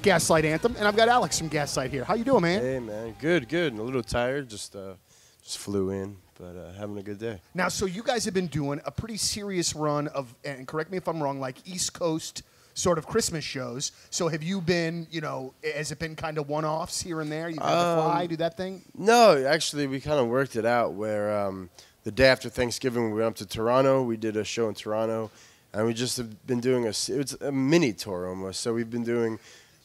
Gaslight Anthem, and I've got Alex from Gaslight here. How you doing, man? Hey, man. Good, good. A little tired. Just flew in, but having a good day. Now, so you guys have been doing a pretty serious run of, and correct me if I'm wrong, like East Coast sort of Christmas shows. So have you been, you know, has it been kind of one-offs here and there? You've had to fly, do that thing? No, actually, we kind of worked it out where the day after Thanksgiving, we went up to Toronto. We did a show in Toronto, and we just have been doing it's a mini tour almost. So we've been doing,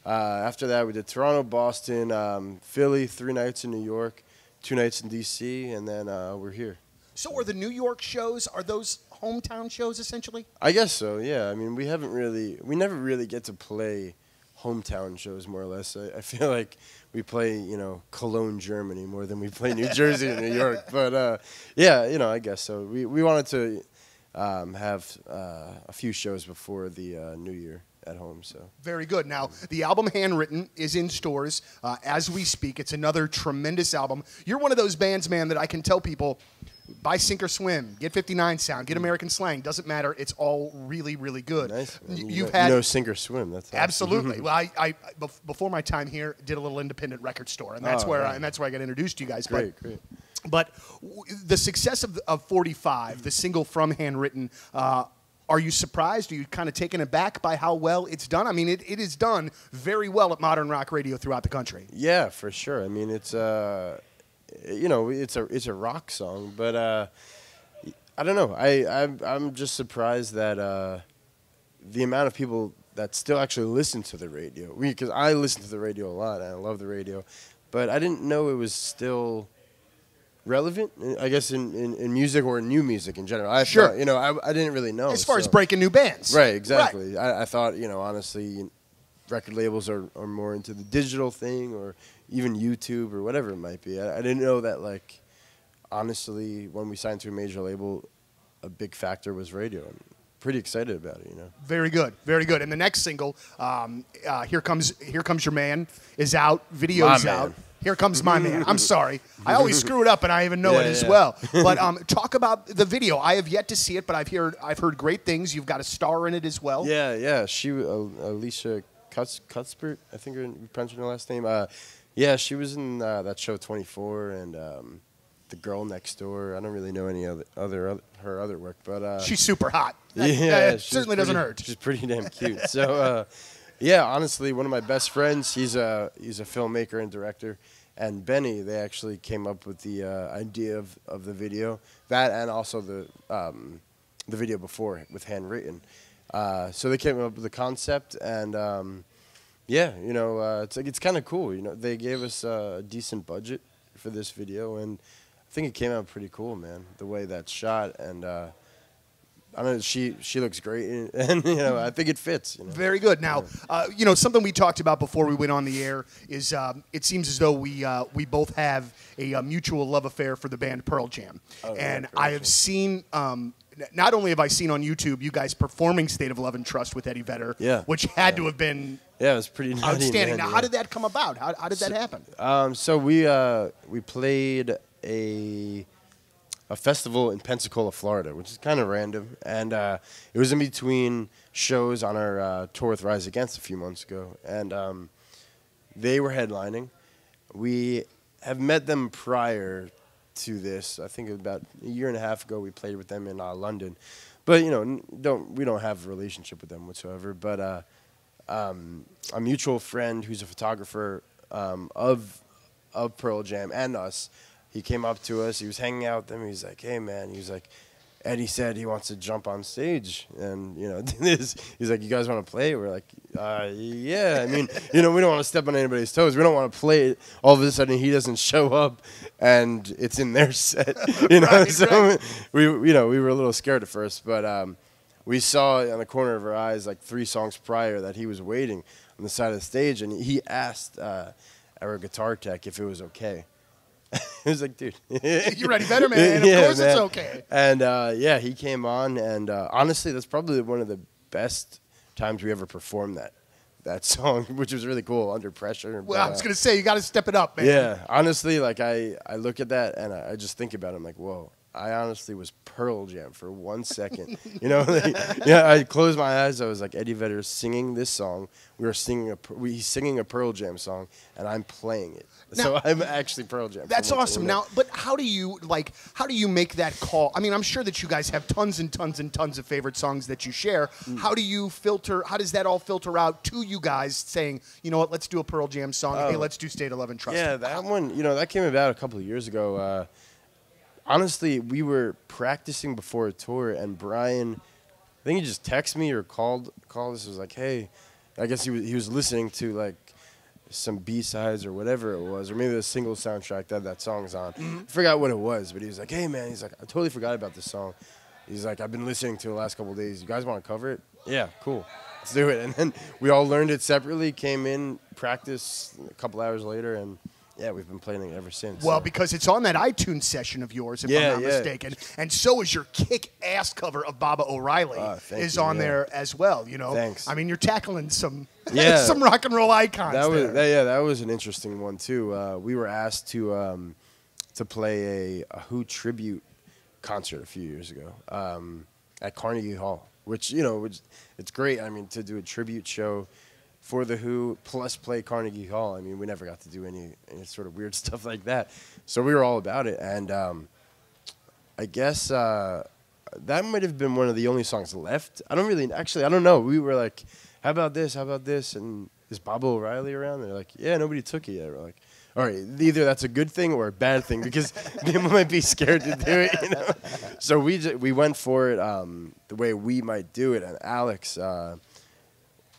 after that, we did Toronto, Boston, Philly, 3 nights in New York, 2 nights in D.C., and then we're here. So are the New York shows, are those hometown shows essentially? I guess so, yeah. I mean, we never really get to play hometown shows, more or less. I feel like we play, you know, Cologne, Germany more than we play New Jersey or New York. But, yeah, you know, I guess so. We wanted to have a few shows before the New Year at home. So very good. Now, the album Handwritten is in stores as we speak. It's another tremendous album. You're one of those bands, man, that I can tell people, buy Sink or Swim, get 59 Sound, get American Slang. Doesn't matter. It's all really, really good. Nice. You've had, you know Sink or Swim. That's awesome. Absolutely. Well, I before my time here, did a little independent record store, and that's where I got introduced to you guys. Great. But the success of 45, the single from Handwritten, are you surprised? Are you kind of taken aback by how well it's done? I mean, it is done very well at modern rock radio throughout the country. Yeah, for sure. I mean, it's you know, it's a rock song, but I don't know. I'm just surprised that the amount of people that still actually listen to the radio. Because I listen to the radio a lot, and I love the radio, but I didn't know it was still relevant, I guess, in music or in new music in general. Sure. Thought, you know, I didn't really know. As far as breaking new bands. Right, exactly. Right. I thought, you know, honestly, record labels are more into the digital thing or even YouTube or whatever it might be. I didn't know that, like, honestly, when we signed to a major label, a big factor was radio. I'm pretty excited about it, you know. Very good, very good. And the next single, Here Comes Your Man, is out, video's out. Here Comes My Man. I'm sorry. I always screw it up, and I even know it as well. But talk about the video. I have yet to see it, but I've heard great things. You've got a star in it as well. Yeah. She, Alicia Cuthbert, I think you're pronouncing her last name. Yeah, she was in that show 24 and The Girl Next Door. I don't really know any her other work, but she's super hot. It certainly doesn't hurt. She's pretty damn cute. So. Yeah, honestly, one of my best friends, he's a filmmaker and director, and Benny, they actually came up with the idea of the video, that and also the video before with Handwritten. So they came up with the concept, and yeah, you know, it's kind of cool. You know, they gave us a decent budget for this video, and I think it came out pretty cool, man. The way that's shot, and I don't know, she looks great, and you know, I think it fits. You know? Very good. Now, you know, something we talked about before we went on the air is it seems as though we both have a mutual love affair for the band Pearl Jam, and I have seen. Not only have I seen on YouTube you guys performing "State of Love and Trust" with Eddie Vedder, which had to have been it was pretty outstanding. Man, now, how did that come about? How did that happen? So we played a festival in Pensacola, Florida, which is kind of random. And it was in between shows on our tour with Rise Against a few months ago. And they were headlining. We have met them prior to this. I think about a year and a half ago we played with them in London. But, you know, we don't have a relationship with them whatsoever. But a mutual friend who's a photographer of Pearl Jam and us, he came up to us. He was hanging out with them. He was like, "Hey, man." He was like, "Eddie said he wants to jump on stage, and you know, he's like, you guys want to play?" We're like, "Yeah." I mean, you know, we don't want to step on anybody's toes. We don't want to play it. All of a sudden, he doesn't show up, and it's in their set. You know, we were a little scared at first, but we saw on the corner of our eyes, like 3 songs prior, that he was waiting on the side of the stage, and he asked our guitar tech if it was okay. He was like, "Dude, you're Eddie Vedder, man. Of course it's okay." And yeah, he came on, and honestly, that's probably one of the best times we ever performed that song, which was really cool, Under Pressure. Well, I was gonna say, you got to step it up, man. Yeah, honestly, like I look at that and I just think about it. I'm like, whoa, I honestly was Pearl Jam for 1 second. You know, yeah, I closed my eyes. I was like, Eddie Vedder's singing this song. He's singing a Pearl Jam song, and I'm playing it. Now, so I'm actually Pearl Jam. That's awesome. Now, but how do you make that call? I mean, I'm sure that you guys have tons and tons and tons of favorite songs that you share. How does that all filter out to you guys saying, you know what, let's do a Pearl Jam song. Hey, let's do State of Love and Trust. Yeah, that one, that came about a couple of years ago. Honestly, we were practicing before a tour, and Brian, I think he just texted me or called us. Was like, hey, I guess he was listening to like some B-sides or whatever it was, or maybe the single soundtrack that song's on. I forgot what it was, but he was like, hey, man, he's like, I totally forgot about this song. He's like, I've been listening to it the last couple of days. You guys want to cover it? Yeah, cool. Let's do it. And then we all learned it separately, came in, practiced a couple hours later, and yeah, we've been playing it ever since. Well, because it's on that iTunes session of yours, if I'm not mistaken. And so is your kick-ass cover of Baba O'Reilly is on there as well, you know. Thanks. I mean, you're tackling some some rock and roll icons that was an interesting one, too. We were asked to play a Who tribute concert a few years ago at Carnegie Hall, which it's great. I mean, to do a tribute show for the Who, plus play Carnegie Hall. I mean, we never got to do any sort of weird stuff like that. So we were all about it. And I guess that might have been one of the only songs left. I don't know. We were like, how about this? How about this? And is Baba O'Reilly around? They're like, yeah, nobody took it yet. We're like, all right, either that's a good thing or a bad thing, because people might be scared to do it, So we went for it the way we might do it. And Alex,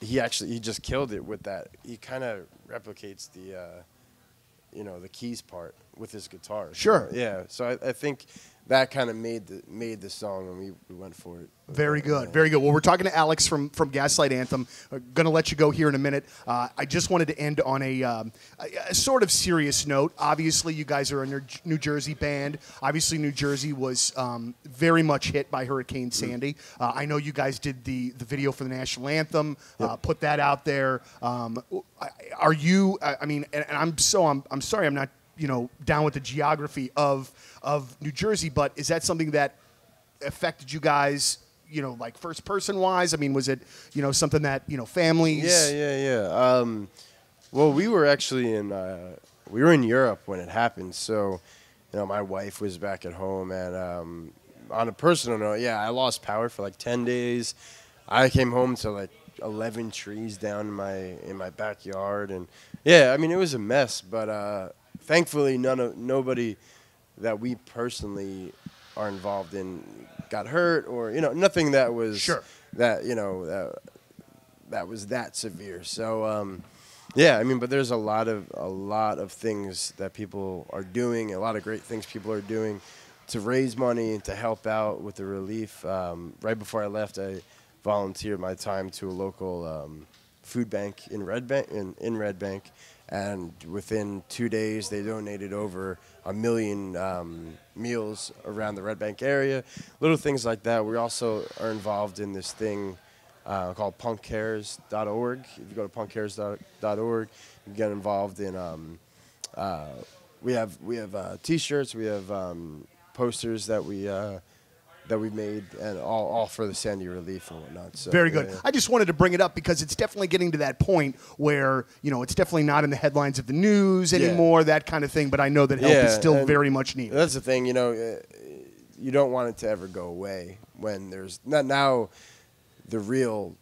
he just killed it with that. He kind of replicates the keys part with his guitar. Sure. Yeah. So I think that kind of made the song, and we went for it. Very good, very good. Well, we're talking to Alex from Gaslight Anthem. Going to let you go here in a minute. I just wanted to end on a sort of serious note. Obviously, you guys are a New Jersey band. Obviously, New Jersey was very much hit by Hurricane Sandy. I know you guys did the video for the national anthem, put that out there. Are you? I mean, and I'm sorry, I'm not down with the geography of New Jersey, but is that something that affected you guys, like first person wise? I mean, was it, something that, families? Yeah. Well, we were actually in Europe when it happened. So, my wife was back at home, and on a personal note, I lost power for like 10 days. I came home to like 11 trees down in my backyard, and I mean, it was a mess, but thankfully nobody that we personally are involved in got hurt, or nothing that was that was that severe. So I mean, but there's a lot of things that people are doing, a lot of great things people are doing to raise money and to help out with the relief. Right before I left, I volunteered my time to a local food bank in Red Bank, and within 2 days they donated over 1 million meals around the Red Bank area. Little things like that. We also are involved in this thing called punkcares.org. If you go to punkcares.org, you get involved in we have T-shirts, we have posters that we made, and all for the Sandy relief and whatnot. So, very good. I just wanted to bring it up because it's definitely getting to that point where, it's definitely not in the headlines of the news anymore, that kind of thing, but I know that help is still very much needed. That's the thing, you don't want it to ever go away when there's now the real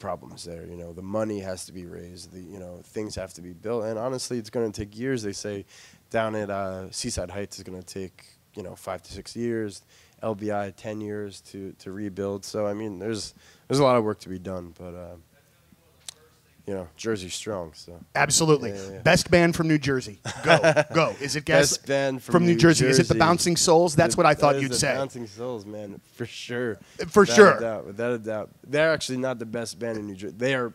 problems there. The money has to be raised, things have to be built, and honestly, it's going to take years. They say down at Seaside Heights is going to take 5 to 6 years. LBI 10 years to rebuild. So I mean, there's a lot of work to be done, but Jersey's strong. So absolutely, best band from New Jersey. Go. Is it best band from New Jersey? Is it the Bouncing Souls? That's what I thought you'd say. Bouncing Souls, man, for sure. Without a doubt. They're actually not the best band in New Jersey. They are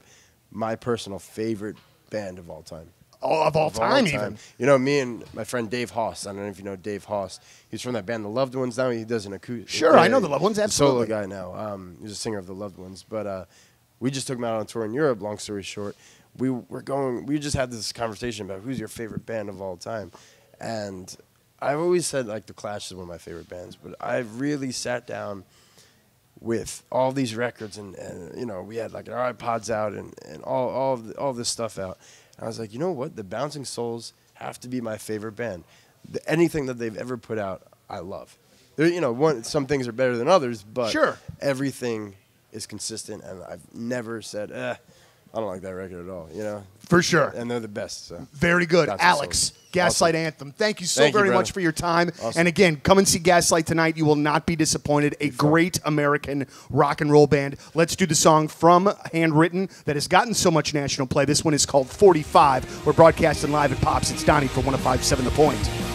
my personal favorite band of all time. Of all time, even. Me and my friend Dave Haas. I don't know if you know Dave Haas. He's from that band, The Loved Ones. Now he does an acoustic. Sure, I know The Loved Ones. Absolutely, solo guy now. He's a singer of The Loved Ones. But we just took him out on tour in Europe. Long story short, we just had this conversation about who's your favorite band of all time, and I've always said like the Clash is one of my favorite bands, but I've really sat down with all these records and you know, we had like our iPods out and all this stuff out. And I was like, you know what? The Bouncing Souls have to be my favorite band. Anything that they've ever put out, I love. There, you know, some things are better than others, but everything is consistent, and I've never said, I don't like that record at all, you know? For sure. And they're the best. So. Very good. Bouncing Alex, Souls. Gaslight Awesome. Anthem. Thank you so very much for your time. Awesome. And again, come and see Gaslight tonight. You will not be disappointed. A great American rock and roll band. Let's do the song from Handwritten that has gotten so much national play. This one is called 45. We're broadcasting live at Pops. It's Donnie for 105.7 The Point.